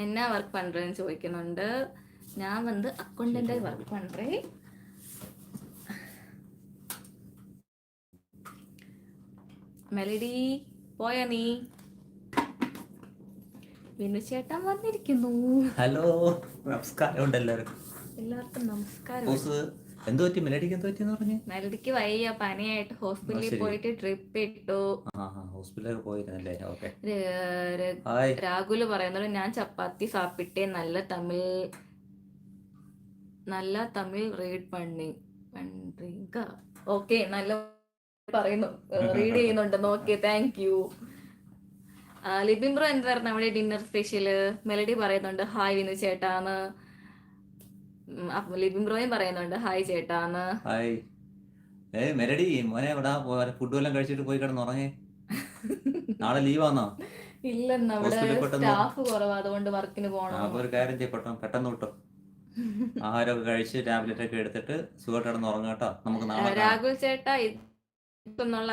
என்ன ஒர்க் பண்றேன்னு ചോദിക്കുന്നുണ്ട്. ഞാൻ வந்து അക്കൗണ്ടന്റ് വർക്ക് പண்றേ. മെലഡി പോയ നീ? വിനുചേട്ടൻ വന്നിരിക്കുന്നു. ഹലോ, നമസ്കാരം ഉണ്ട് എല്ലാവർക്കും. എല്ലാവർക്കും നമസ്കാരം. എന്ത് പറ്റി മെലഡിക്ക്? എന്ത് പറ്റിയെന്ന് പറഞ്ഞു? മെലഡിക്ക് വയ്യ, പനിയായിട്ട് ഹോസ്പിറ്റലിൽ പോയിട്ട് ട്രിപ്പ് ഇട്ടു. ഹോസ്പിറ്റലിൽ പോയിരുന്നല്ലേ? ഓക്കെ. രാഹുല് പറയുന്നത് ഞാൻ ചപ്പാത്തി സാപ്പിട്ടേ നല്ല തമിഴ് റീഡ് പണ്ണിങ്ക. ഓക്കെ, നല്ല പറയുന്നു, റീഡ് ചെയ്യുന്നുണ്ടെന്ന്. Okay, thank you. Libin bro എന്തായിരുന്നു നമ്മുടെ ഡിന്നർ സ്പെഷ്യല്? മെലഡി പറയുന്നുണ്ട് ഹായ് വിനു ചേട്ടാന്ന്. ലിബിൻ ബ്രോയും പറയുന്നുണ്ട് ഹായ് ചേട്ടാന്ന്. ഹായ്. മെലഡി മോനെ, എവിടാ ഫുഡ് വല്ലതും കഴിച്ചിട്ട് പോയി കിടന്നുറങ്ങേ? നാളെ ലീവാന്നോ? ഇല്ലെന്ന്, അവിടെ സ്റ്റാഫ് കുറവ്, അതുകൊണ്ട് വർക്കിന് പോകണം. അപ്പൊ ഒരു കാര്യം ചെയ്യപ്പെട്ടോ, പെട്ടെന്ന് വിട്ടോ. ആഹാരമൊക്കെ കഴിച്ച് ടാബ്ലറ്റ് ഒക്കെ എടുത്തിട്ട് സുഖമായിട്ട് കിടന്ന് ഉറങ്ങാട്ടോ. നമുക്ക് നാളെ രാഹുൽ ചേട്ടാ ഇപ്പെന്നുള്ള